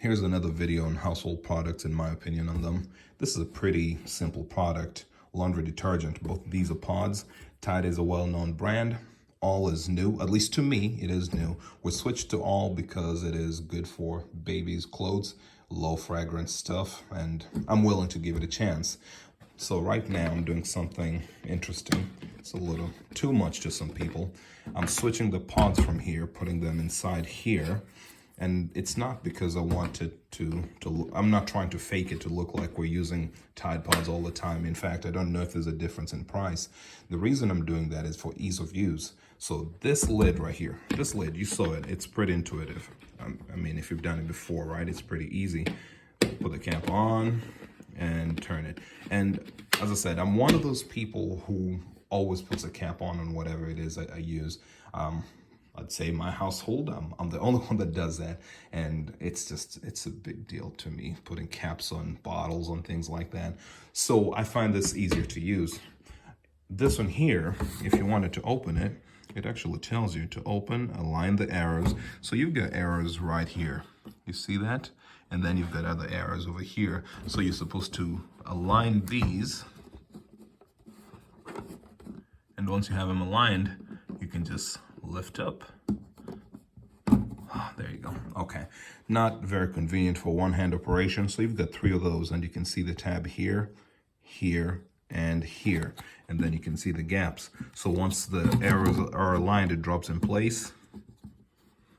Here's another video on household products, in my opinion on them. This is a pretty simple product, laundry detergent. Both these are pods. Tide is a well-known brand. All is new, at least to me, it is new. We switched to All because it is good for babies' clothes, low fragrance stuff, and I'm willing to give it a chance. So right now I'm doing something interesting. It's a little too much to some people. I'm switching the pods from here, putting them inside here. And it's not because I want it I'm not trying to fake it to look like we're using Tide Pods all the time. In fact, I don't know if there's a difference in price. The reason I'm doing that is for ease of use. So this lid right here, this lid, you saw it, it's pretty intuitive. I mean, if you've done it before, right, it's pretty easy. Put the cap on and turn it. And as I said, I'm one of those people who always puts a cap on whatever it is I use. I'd say my household, I'm the only one that does that. And it's a big deal to me, putting caps on bottles and things like that. So I find this easier to use. This one here, if you wanted to open it, it actually tells you to open, align the arrows. So you've got arrows right here. You see that? And then you've got other arrows over here. So you're supposed to align these. And once you have them aligned, you can just lift up. Oh, there you go. Okay. Not very convenient for one-hand operation. So you've got 3 of those, and you can see the tab here, here, and here. And then you can see the gaps. So once the arrows are aligned, it drops in place.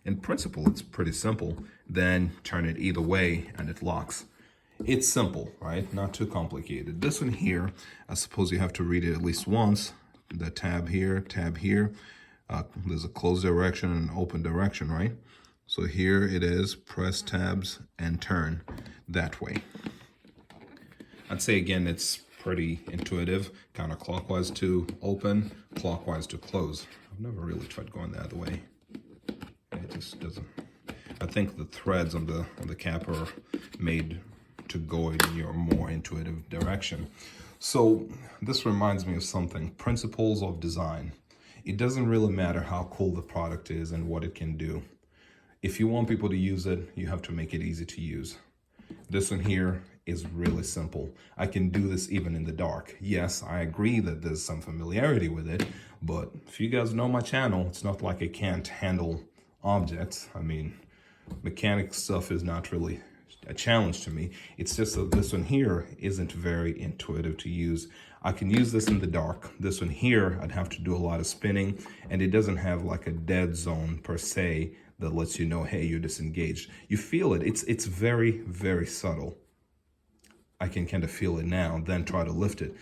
In principle, it's pretty simple. Then turn it either way and it locks. It's simple, right? Not too complicated. This one here, I suppose you have to read it at least once. The tab here, there's a closed direction and an open direction, right? So here it is, press tabs and turn that way. I'd say again, it's pretty intuitive, counterclockwise to open, clockwise to close. I've never really tried going the other way. It just doesn't. I think the threads on the cap are made to go in your more intuitive direction. So this reminds me of something, principles of design. It doesn't really matter how cool the product is and what it can do. If you want people to use it, you have to make it easy to use. This one here is really simple. I can do this even in the dark. Yes, I agree that there's some familiarity with it, but if you guys know my channel, it's not like I can't handle objects. I mean, mechanic stuff is not really a challenge to me. It's just that this one here isn't very intuitive to use. I can use this in the dark. This one here, I'd have to do a lot of spinning, and it doesn't have like a dead zone per se that lets you know, hey, you're disengaged. You feel it. It's very, very subtle. I can kind of feel it now, then try to lift it.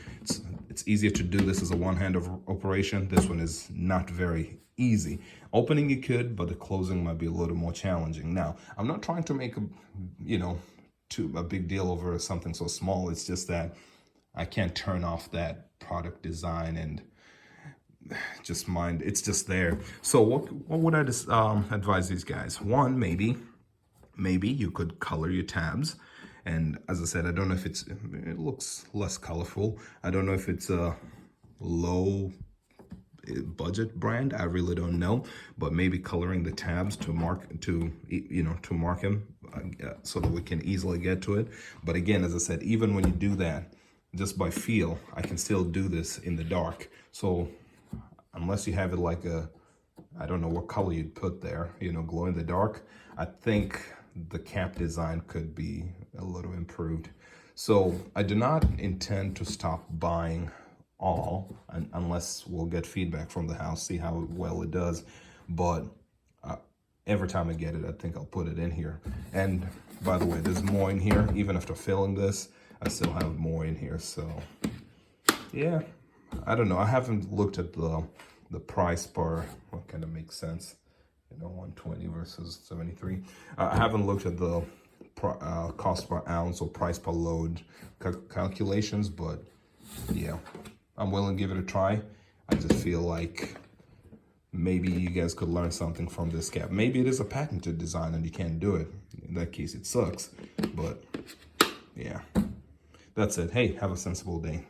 It's easier to do this as a one-hand operation. This one is not very easy. Opening you could, but the closing might be a little more challenging. Now, I'm not trying to make a big deal over something so small. It's just that I can't turn off that product design and just mind. It's just there. So what would I advise these guys? One, maybe you could color your tabs. And as I said, I don't know if it looks less colorful. I don't know if it's a low budget brand. I really don't know, but maybe coloring the tabs to mark them so that we can easily get to it. But again, as I said, even when you do that, just by feel, I can still do this in the dark. So unless you have it like I don't know what color you'd put there, glow in the dark, I think the cap design could be a little improved. So I do not intend to stop buying All unless we'll get feedback from the house, see how well it does. But every time I get it, I think I'll put it in here. And by the way, there's more in here. Even after filling this, I still have more in here. So yeah, I don't know. I haven't looked at the price per, what kind of makes sense, 120 versus 73. I haven't looked at the cost per ounce or price per load calculations, but yeah, I'm willing to give it a try. I just feel like maybe you guys could learn something from this cap. Maybe it is a patented design and you can't do it. In that case, it sucks. But yeah, that's it. Hey, have a sensible day.